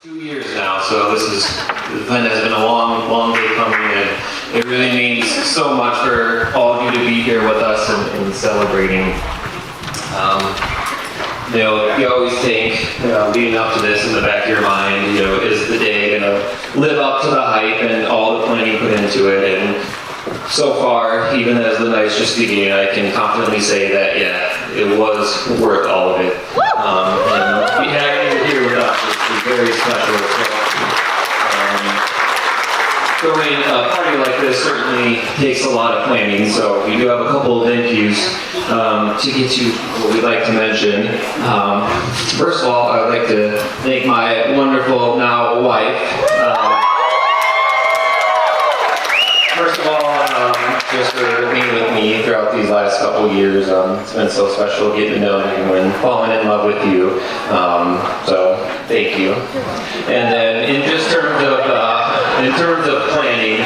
2 years now, so this event has been a long day coming, and it really means so much for all of you to be here with us and celebrating. You always think, leading up to this in the back of your mind, is the day going to live up to the hype and all the planning put into it? And so far, even as the night's just beginning, I can confidently say that, it was worth all of it. And we have you here with us is very special. So, throwing a party like this certainly takes a lot of planning, so we do have a couple of thank yous to get to what we'd like to mention. First of all, I'd like to thank my wonderful now wife. First of all, just for being with me throughout these last couple of years. It's been so special getting to know you and falling in love with you. So thank you. And then in terms of planning,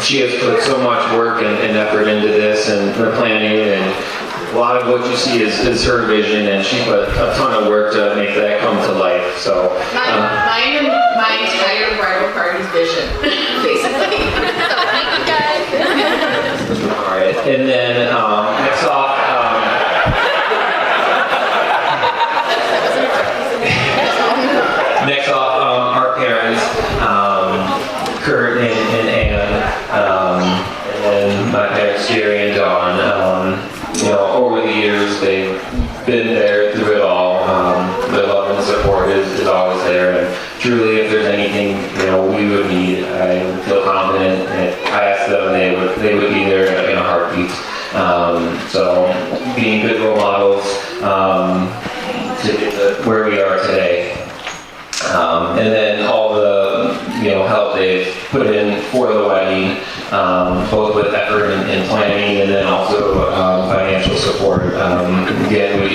she has put so much work and effort into this and the planning, and a lot of what you see is her vision, and she put a ton of work to make that come to life. So mine and my entire bridal party's vision, basically. All right, and then next off, our parents, Kurt and Ann, and then my parents, Jerry and Dawn. Over the years, they've been there through it all. Their love and support is always there. And truly, if there's anything we would need, I feel confident that I asked them, they would be there in a heartbeat. So being good role models to get to where we are today. And then all the help they've put in for the wedding, both with effort and planning, and then also financial support. Again, we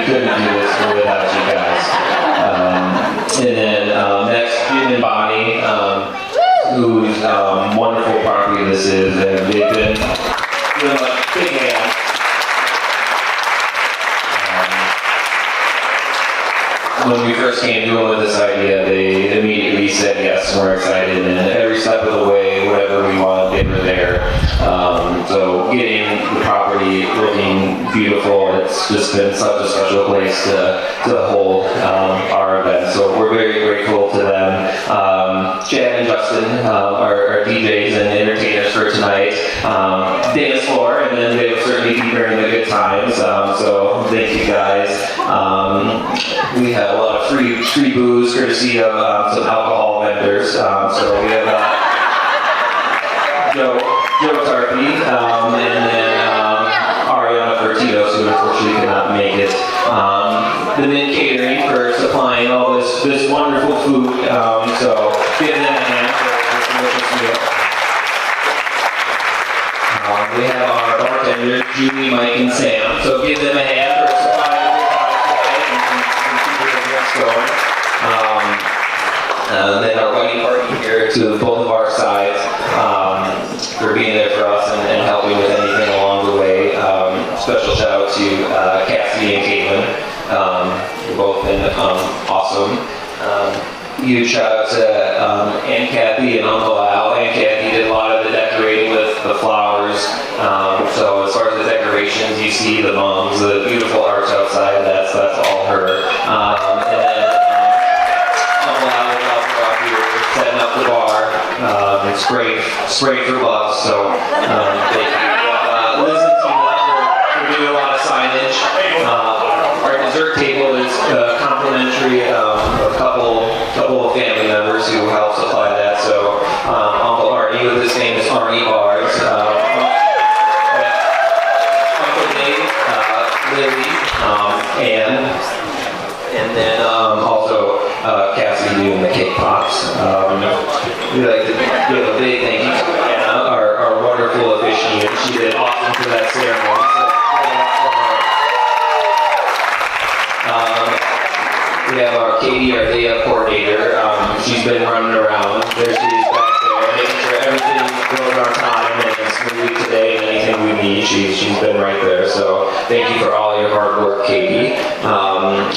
couldn't do this without you guys. And then next, Jim and Bonnie, whose wonderful property this is, and they've been big hands. When we first came to them with this idea, they immediately said yes, we're excited, and every step of the way, whatever we wanted, they were there. So getting the property looking beautiful, it's just been such a special place to hold our event. So we're very grateful to them. Chad and Justin, our DJs and entertainers for tonight. Dance floor, and then they will certainly be bringing the good times. So thank you guys. We have a lot of free booze courtesy of some alcohol vendors. So we have Joe Tarpey, and then Ariana Fertitos, who unfortunately could not make it. The Mint Catering for supplying all this wonderful food. So give them a hand for this delicious meal. We have our bartenders, Julie, Mike, and Sam. So give them a hand for supplying the tonight and keeping the drinks going. And then our wedding party here to both of our sides for being there for us and helping with anything along the way. Special shout out to Cassidy and Caitlin. They've both been awesome. Huge shout out to Aunt Kathy and Uncle Al. Aunt Kathy did a lot of the decorating with the flowers. So as far as the decorations, you see the mums, the beautiful arch outside. That's all her. And then Uncle Al was also out here setting up the bar. It's great for bucks. So thank you. Liz and Tina for doing a lot of signage. Our dessert table is complimentary. A couple of family members who help supply that. So Uncle Arnie with his famous Arnie bars, Uncle Dave, Lily, and then also Cassidy doing the cake pops. We'd like to give a big thank you to Anna, our wonderful officiant. She did awesome for that ceremony. We have our Katie, our day of coordinator. She's been running around. There she is back there, making sure everything goes on time and it's smoothly today, and anything we need, she's been right there. So thank you for all your hard work, Katie.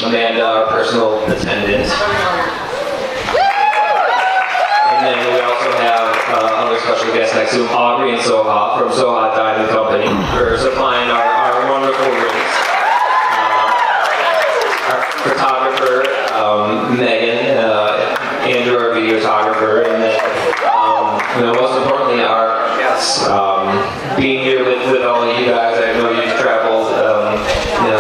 Amanda, our personal attendant. forever. And then, most importantly, our guests. Being here with all of you guys, I know you've traveled,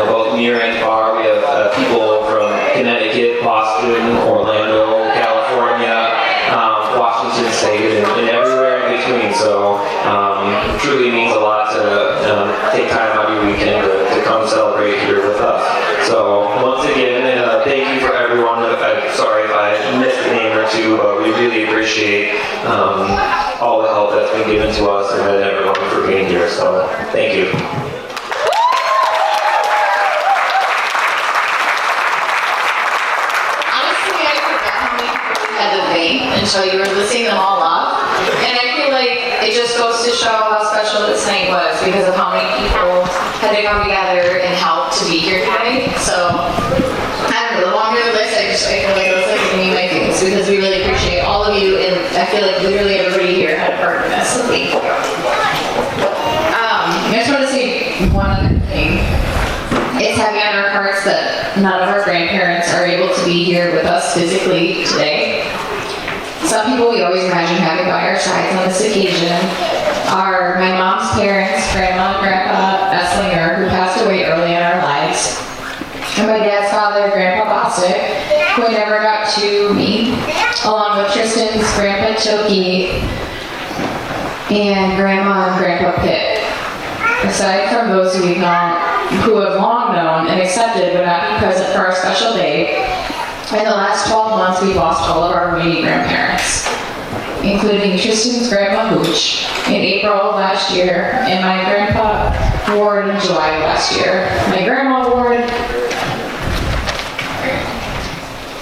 both near and far. We have people from Connecticut, Boston, Orlando, California, Washington State, and everywhere in between. So it truly means a lot to take time out of your weekend to come celebrate here with us. So once again, thank you for everyone. Sorry if I missed a name or two, but we really appreciate all the help that's been given to us and everyone for being here. So thank you. Until you were listing them all up. And I feel like it just goes to show how special this night was because of how many people had to come together and help to be here tonight. So, I don't know, the longer the list, I feel like it was like giving me my feelings because we really appreciate all of you and I feel like literally everybody here had a part in this. So thank you. I just want to say one other thing. It's heavy on our hearts that none of our grandparents are able to be here with us physically today. Some people we always imagine having by our sides on this occasion are my mom's parents, Grandma and Grandpa Esslinger, who passed away early in our lives, and my dad's father, Grandpa Bostic, who I never got to meet, along with Tristan's Grandpa Choki and Grandma and Grandpa Pitt. Aside from those who have long known and accepted would not be present for our special day, in the last 12 months, we've lost all of our remaining grandparents, including Tristan's Grandma Hooch in April of last year, and my Grandpa Ward in July of last year. My Grandma Ward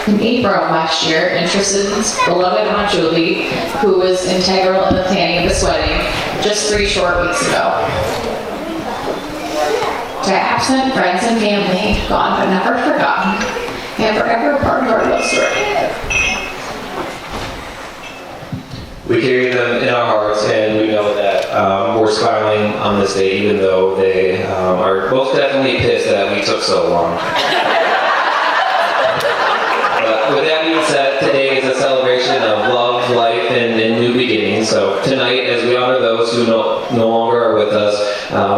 in April of last year, and Tristan's beloved Aunt Julie, who was integral in the planning of this wedding just 3 short weeks ago. To absent friends and family, gone but never forgotten, and forever part of our love story. We carry them in our hearts, and we know that we're smiling on this day, even though they are most definitely pissed that we took so long. With that being said, today is a celebration of love, life, and new beginnings. So tonight, as we honor those who no longer are with us,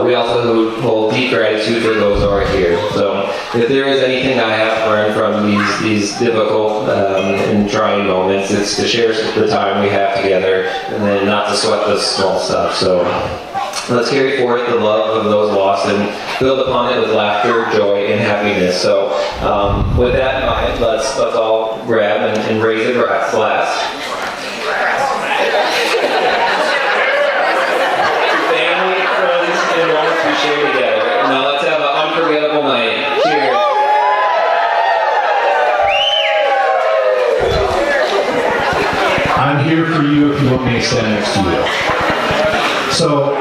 we also hold deep gratitude for those who are here. So if there is anything I have learned from these difficult and trying moments, it's to share the time we have together and then not to sweat the small stuff. So let's carry forth the love of those lost and build upon it with laughter, joy, and happiness. So with that in mind, let's all grab and raise a glass. Family, friends, and moments we share together. Now let's have an unforgettable night. Cheers. I'm here for you if you want me to stand next to you. So,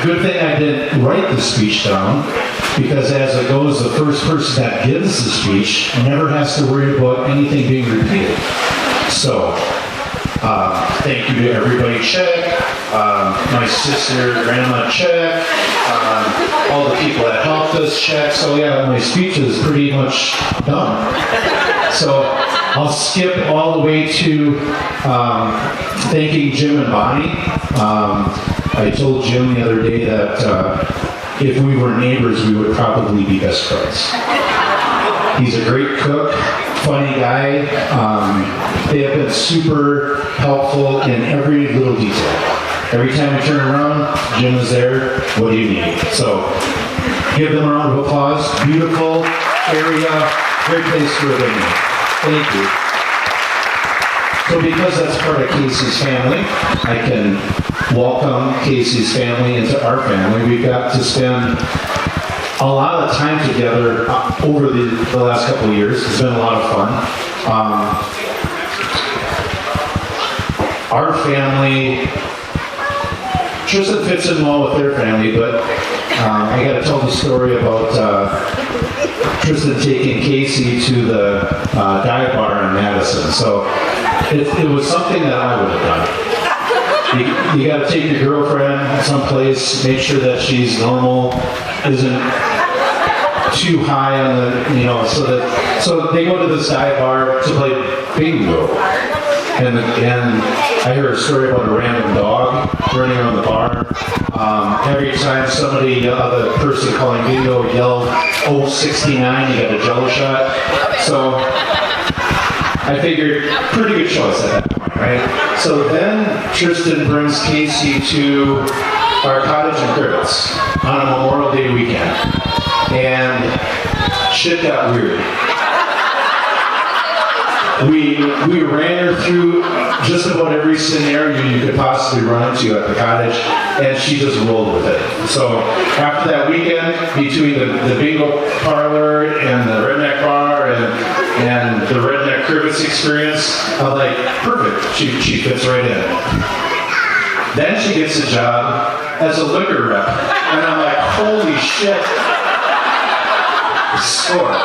good thing I didn't write the speech down, because as it goes, the first person that gives the speech never has to worry about anything being repeated. So, thank you to everybody. Check. My sister, Grandma, check. All the people that helped us, check. So yeah, my speech is pretty much done. So I'll skip all the way to thanking Jim and Bonnie. I told Jim the other day that if we were neighbors, we would probably be best friends. He's a great cook, funny guy. They have been super helpful in every little detail. Every time we turn around, Jim is there. What do you need? So give them a round of applause. Beautiful area, great place for a venue. Thank you. So because that's part of Casey's family, I can welcome Casey's family into our family. We've got to spend a lot of time together over the last couple of years. It's been a lot of fun. Our family, Tristan fits in well with their family, but I got to tell the story about Tristan taking Casey to the dive bar in Madison. So it was something that I would have done. You got to take your girlfriend someplace, make sure that she's normal, isn't too high on the, so they go to this dive bar to play bingo. And I heard a story about a random dog running around the bar. Every time somebody, the person calling bingo yelled, "Oh, 69, you got a jello shot." So I figured, pretty good choice at that point, right? So then Tristan brings Casey to our cottage in Crivets on a Memorial Day weekend. And shit got weird. We ran her through just about every scenario you could possibly run into at the cottage, and she just rolled with it. So after that weekend, between the bingo parlor and the redneck bar and the redneck Crivets experience, I'm like, perfect, she fits right in. Then she gets a job as a liquor rep, and I'm like, holy shit. Score.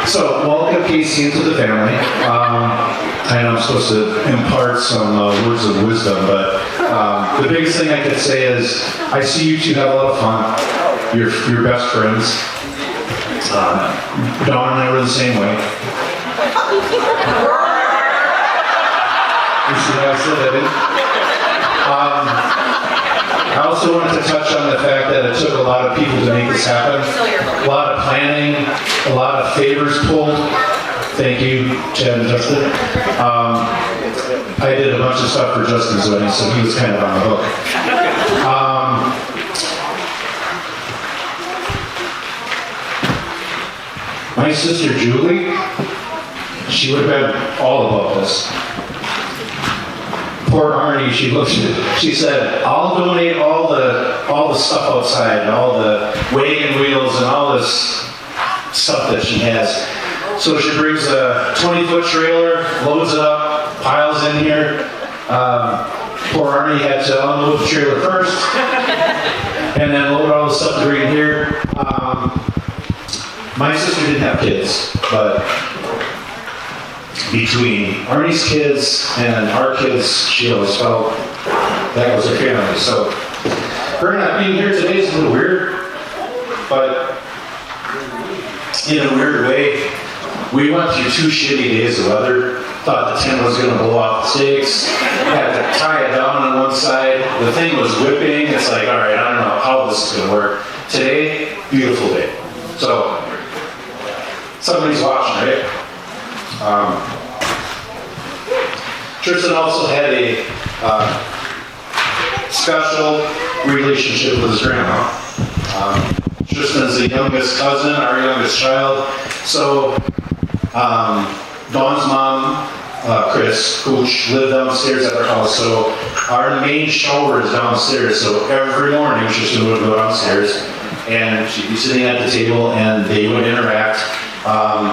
So, welcome Casey into the family. I know I'm supposed to impart some words of wisdom, but the biggest thing I could say is I see you two have a lot of fun. You're best friends. Dawn and I were the same way. You see how I said that, didn't I also wanted to touch on the fact that it took a lot of people to make this happen. A lot of planning, a lot of favors pulled. Thank you, Chad and Justin. I did a bunch of stuff for Justin's wedding, so he was kind of on the hook. My sister Julie, she would have been all about this. Poor Arnie, she said, "I'll donate all the stuff outside, and all the wagon wheels and all this stuff that she has." So she brings a 20-foot trailer, loads it up, piles in here. Poor Arnie had to unload the trailer first, and then load all the stuff to bring in here. My sister didn't have kids, but between Arnie's kids and our kids, she always felt that was her family. So her not being here today is a little weird, but in a weird way, we went through 2 shitty days of weather. Thought the tent was going to blow off the stakes. Had to tie it down on one side. The thing was whipping. It's like, all right, I don't know how this is going to work. Today, beautiful day. So somebody's watching, right? Tristan also had a special relationship with his grandma. Tristan is the youngest cousin, our youngest child. So Dawn's mom, Chris, Cooch, lived downstairs at our house. So our main shower is downstairs. So every morning Tristan would go downstairs and she'd be sitting at the table and they would interact.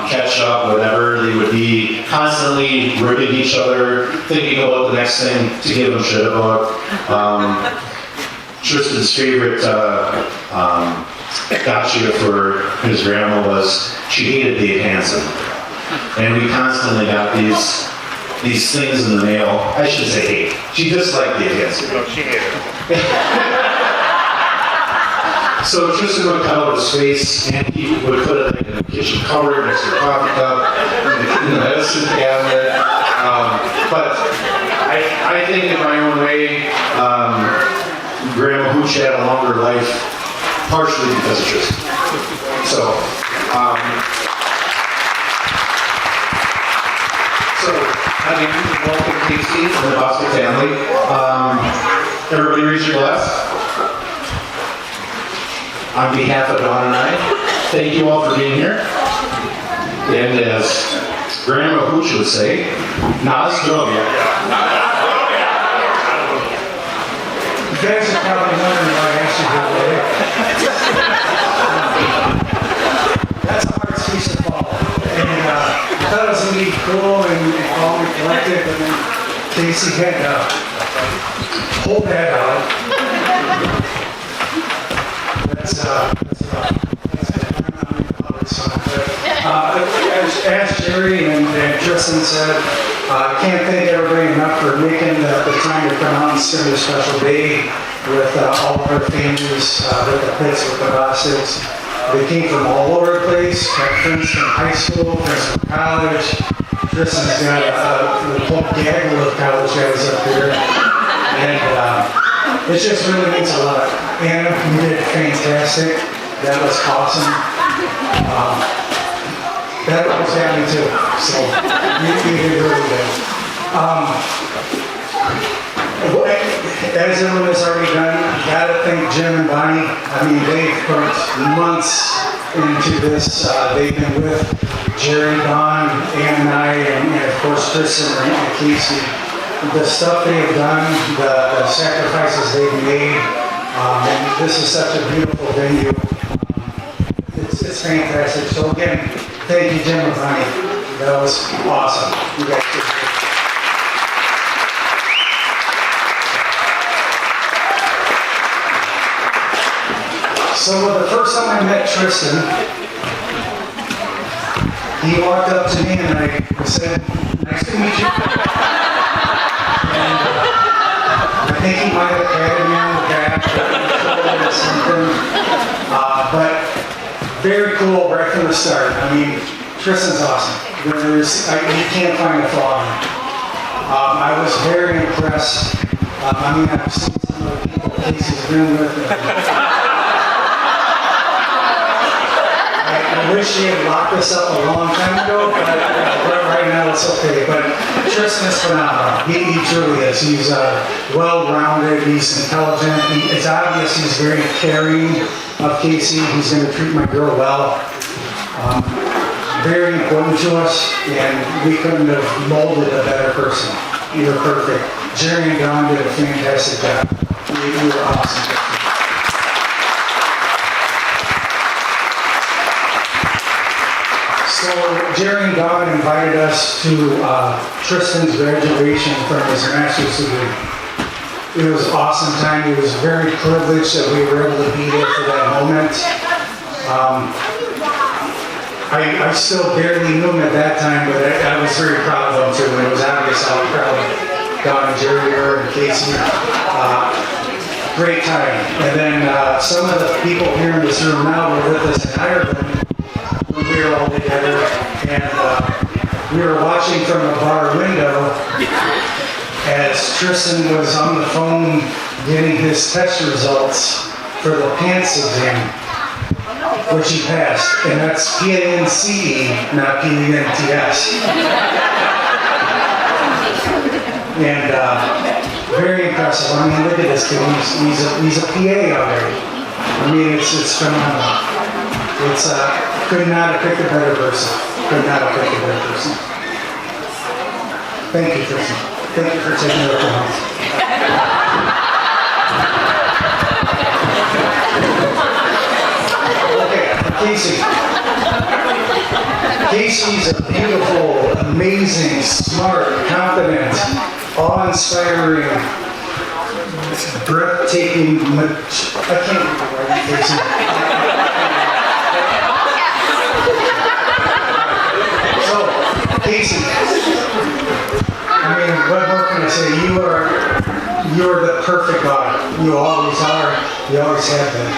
Catch up, whatever. They would be constantly ribbing each other, thinking about the next thing to give them shit about. Tristan's favorite gotcha for his grandma was she hated Dave Hansen. And we constantly got these things in the mail. I should say hate. She disliked Dave Hansen. No, she hated him. So Tristan would cut out his face, and he would put it in the kitchen cupboard next to the coffee cup, in the medicine cabinet. But I think in my own way, Grandma Hooch had a longer life, partially because of Tristan. So welcome Casey from the Bostic family. Everybody raise your glass. On behalf of Dawn and I, thank you all for being here. And as Grandma Hooch would say, Nazdrovya. You guys are probably wondering why I asked you that way. That's a hard speech to follow. And I thought it was going to be cool and calm and collected, but then Casey had to hold that out. As Jerry and Tristan said, I can't thank everybody enough for making the time to come out and spend a special day with all of our families, with the Pitts, with the Bostics. They came from all over the place, got friends from high school, friends from college, Tristan's got the whole gaggle of college guys up here. And it just really means a lot. Anna, you did fantastic. That was awesome. That almost got me too. So you did really good. As everyone has already done, gotta thank Jim and Bonnie. I mean, they've put months into this. They've been with Jerry, Don, Ann and I, and of course Tristan and Casey. The stuff they've done, the sacrifices they've made, and this is such a beautiful venue. It's fantastic. So again, thank you, Jim and Bonnie. That was awesome. You guys did great. So the first time I met Tristan, he walked up to me and I said, "Nice to meet you." And I think he might have patted me on the back or something. But very cool right from the start. I mean, Tristan's awesome. You can't find a flaw in him. I was very impressed. I mean, I've seen some of the people Casey's been with. I wish he had locked this up a long time ago, but right now it's okay. But Tristan is phenomenal. He truly is. He's well-rounded. He's intelligent. It's obvious he's very caring of Casey. He's going to treat my girl well. Very important to us, and we couldn't have molded a better person. You were perfect. Jerry and Don did a fantastic job. You were awesome. So Jerry and Don invited us to Tristan's graduation from his master's degree. It was an awesome time. It was very privileged that we were able to be there for that moment. I still barely knew him at that time, but I was very proud of him too. And it was obvious how proud Don and Jerry were and Casey. Great time. And then some of the people here in this room now were with us in Ireland. We were all together, and we were watching from a bar window as Tristan was on the phone getting his test results for the PANCE exam, which he passed, and that's PANCE, not PANTS. And very impressive. I mean, look at this kid. He's a PA already. I mean, it's phenomenal. It's could not have picked a better person. Could not have picked a better person. Thank you, Tristan. Thank you for taking the time. Okay, Casey. Casey's a beautiful, amazing, smart, confident, awe-inspiring, breathtaking. I can't read the writing, Casey. Casey, I mean, what more can I say? You are the perfect daughter. You always are. You always have been.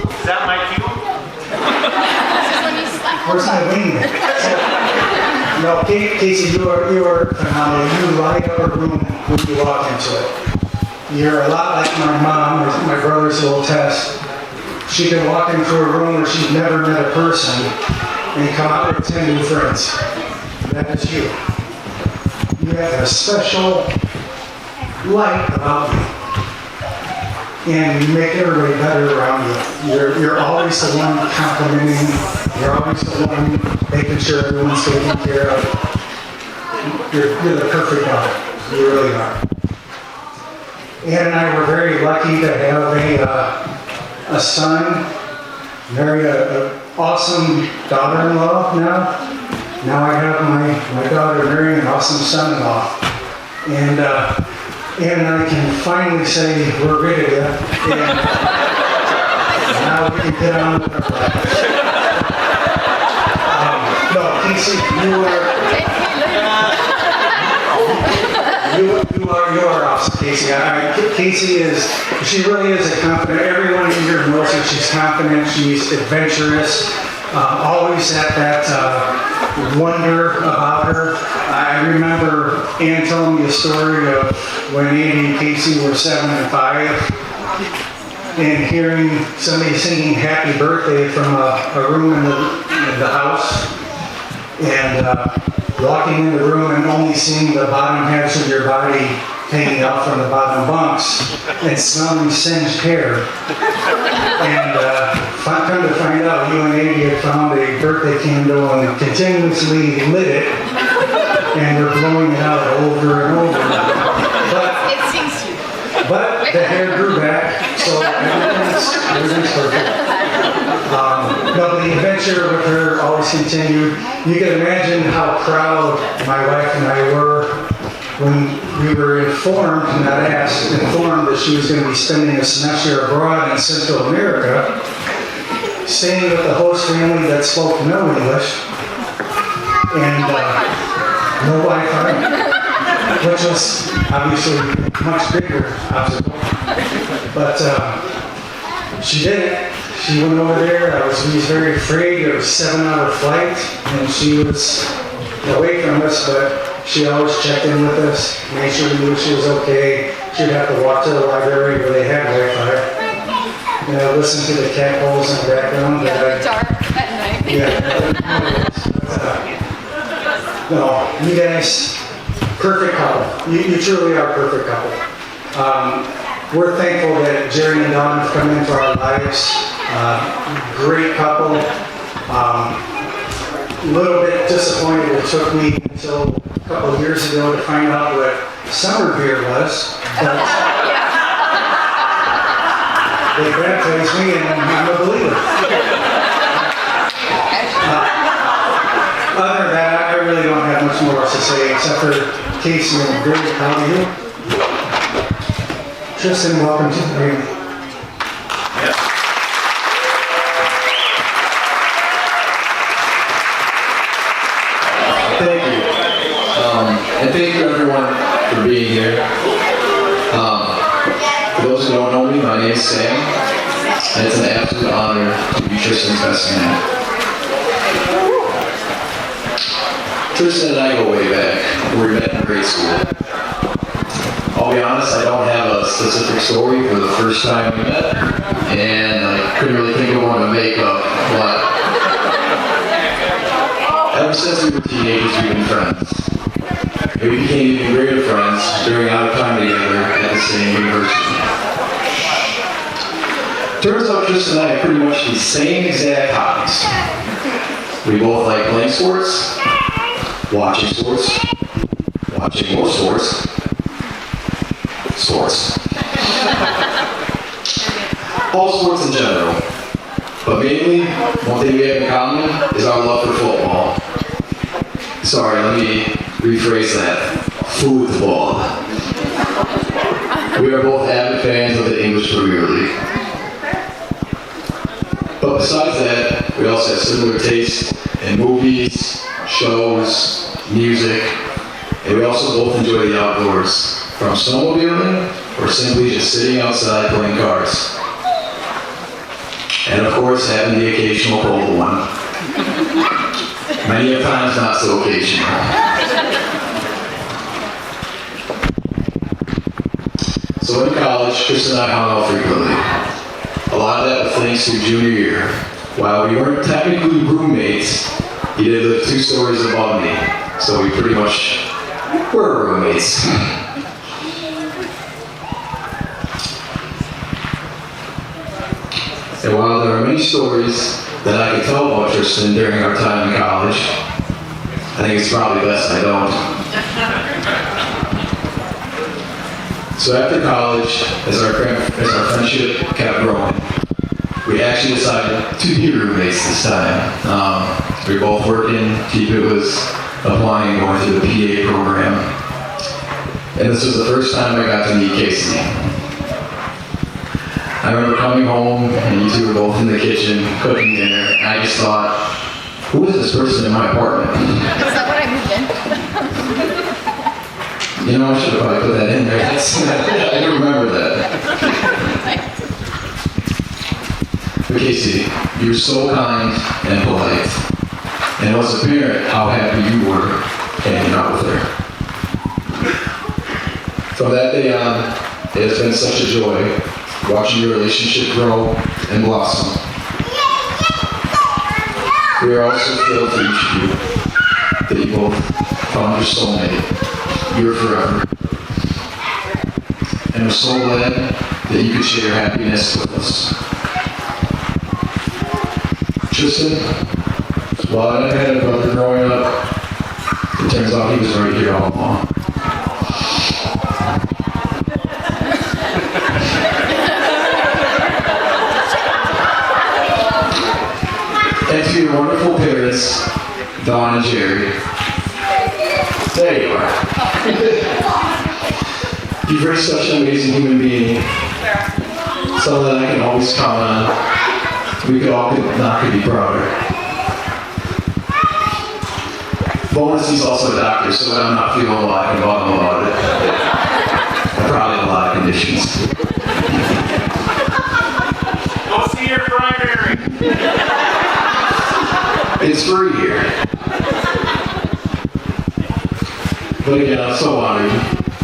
Is that my cue? Where's my wing? No, Casey, you are phenomenal. You light up a room when you walk into it. You're a lot like my mom, my brothers will attest. She could walk into a room where she'd never met a person and come out with 10 new friends. That is you. You have a special light about you. And you make everybody better around you. You're always the one complimenting. You're always the one making sure everyone's taken care of. You're the perfect daughter. You really are. Ann and I were very lucky to have a son, marry an awesome daughter-in-law now. Now I have my daughter marrying an awesome son-in-law. And Ann and I can finally say we're rid of you. And now we can get on with our lives. No, Casey, you are... You are awesome, Casey. Casey she really is a confident, everyone in here knows that she's confident, she's adventurous, always had that wonder about her. I remember Ann telling me a story of when Andy and Casey were 7 and 5, and hearing somebody singing Happy Birthday from a room in the house, and walking in the room and only seeing the bottom halves of your body hanging out from the bottom bunks and smelling singed hair. And come to find out, you and Andy had found a birthday candle and continuously lit it, and were blowing it out over and over. But the hair grew back, so everything's perfect. But the adventure with her always continued. You can imagine how proud my wife and I were when we were informed, not asked, informed that she was going to be spending a semester abroad in Central America, staying with the host family that spoke no English, and no Wi-Fi, which was obviously a much bigger obstacle. But she did it. She went over there. We was very afraid. It was a 7-hour flight, and she was away from us, but she always checked in with us, made sure we knew she was okay. She'd have to walk to the library where they had Wi-Fi. You know, listen to the cat calls in the background. Dark at night. No, you guys, perfect couple. You truly are a perfect couple. We're thankful that Jerry and Dawn have come into our lives. Great couple. A little bit disappointed it took me until a couple of years ago to find out what summer beer was. But they baptized me and I'm a believer. Other than that, I really don't have much more else to say except for Casey and Greg. How are you? Tristan, welcome to the room. Thank you. And thank you everyone for being here. For those who don't know me, my name is Sam, and it's an absolute honor to be Tristan's best man. Tristan and I go way back. We met in grade school. I'll be honest, I don't have a specific story for the first time we met, and I couldn't really think of one to make up, but ever since we were teenagers, we've been friends. And we became even greater friends during our time together at the same university. Turns out Tristan and I have pretty much the same exact hobbies. We both like playing sports, watching more sports, all sports in general. But mainly, one thing we have in common is our love for football. Sorry, let me rephrase that. Football. We are both avid fans of the English Premier League. But besides that, we also have similar tastes in movies, shows, music, and we also both enjoy the outdoors, from snowmobiling or simply just sitting outside playing cards. And of course, having the occasional cold one. Many a times not so occasional. So in college, Chris and I hung out frequently. A lot of that was thanks to junior year. While we weren't technically roommates, he did live 2 stories above me, so we pretty much were roommates. And while there are many stories that I could tell about Tristan during our time in college, I think it's probably best I don't. So after college, as our friendship kept growing, we actually decided to be roommates this time. We were both working, Pitt was applying and going through the PA program. And this was the first time I got to meet Casey. I remember coming home and you two were both in the kitchen cooking dinner, and I just thought, who is this person in my apartment? Is that what I moved in? You know, I should have probably put that in there. I don't remember that. But Casey, you're so kind and polite. And it was apparent how happy you were hanging out with her. From that day on, it has been such a joy watching your relationship grow and blossom. We are also thrilled for each of you that you both found your soulmate, your forever. And we're so glad that you could share your happiness with us. Tristan, while I never had a brother growing up, it turns out he was right here all along. And to your wonderful parents, Dawn and Jerry. There you are. You've raised such an amazing human being. Someone that I can always count on. We could all not could be prouder. Bonus, he's also a doctor, so I'm not feeling a lot involved about it. I probably have a lot of conditions. Go see your primary. It's free here. But again, I'm so honored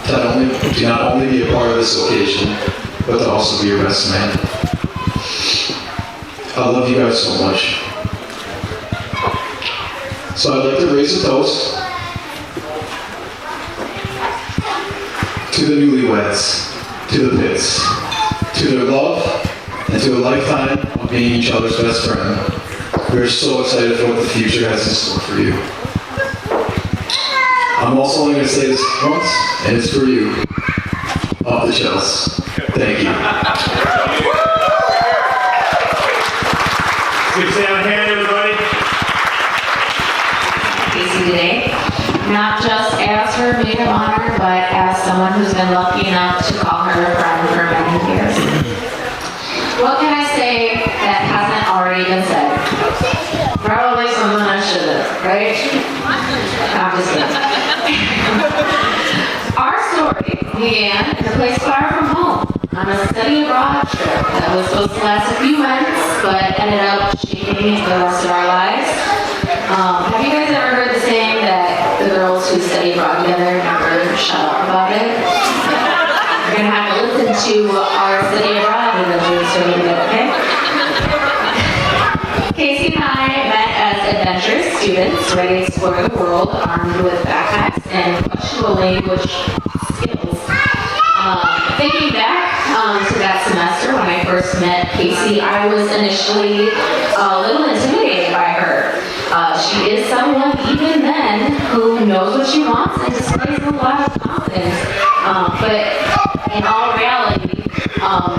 to not only be a part of this occasion, but to also be your best man. I love you guys so much. So I'd like to raise a toast to the newlyweds, to the Pitts, to their love, and to a lifetime of being each other's best friend. We're so excited for what the future has in store for you. I'm also only going to say this once, and it's for you. Off the shelves. Thank you. Good sound hand, everybody. Casey today, not just as her maid of honor, but as someone who's been lucky enough to call her a friend for many years. What can I say that hasn't already been said? Probably something I should have, right? I'm just kidding. Our story began in a place far from home, on a study abroad trip that was supposed to last a few months, but ended up shaping the rest of our lives. Have you guys ever heard the saying that the girls who study abroad together never shut up about it? You're going to have to listen to our study abroad and then we'll sort of get okay? Casey and I met as adventurous students ready to explore the world armed with backpacks and questionable language skills. Thinking back to that semester when I first met Casey, I was initially a little intimidated by her. She is someone, even then, who knows what she wants and displays a lot of confidence. But in all reality,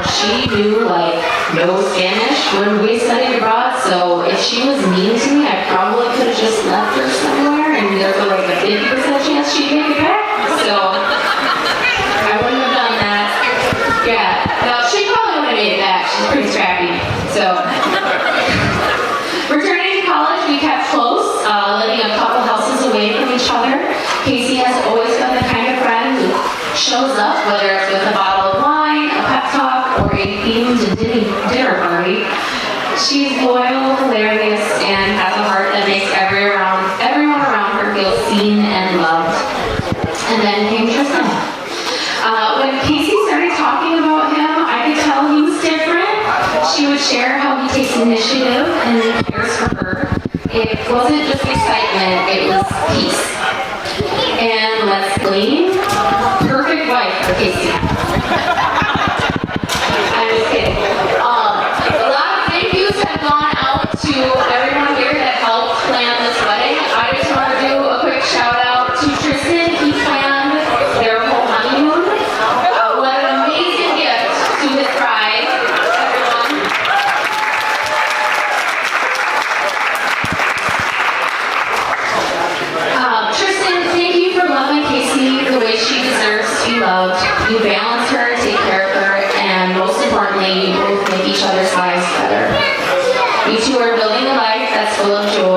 she knew like no Spanish when we studied abroad. So if she was mean to me, I probably could have just left her somewhere, and there's like a 50% chance she'd make it back. So I wouldn't have done that. Yeah, no, she probably would have made it back. She's pretty scrappy. So returning to college, we kept close, living a couple houses away from each other. Casey has always been the kind of friend who shows up, whether it's with a bottle of wine, a pep talk, or a themed dinner party. She's loyal, hilarious, and has a heart that makes everyone around her feel seen and loved. And then came Tristan. When Casey started talking about him, I could tell he was different. She would share how he takes initiative and cares for her. It wasn't just excitement, it was peace. And let's glean, perfect wife for Casey. I'm just kidding. A lot of thank yous have gone out to everyone here that helped plan this wedding. I just want to do a quick shout out to Tristan. He planned their whole honeymoon. What an amazing gift to his bride, everyone. Tristan, thank you for loving Casey the way she deserves to be loved. You balance her, take care of her, and most importantly, you both make each other's lives better. You two are building a life that's full of joy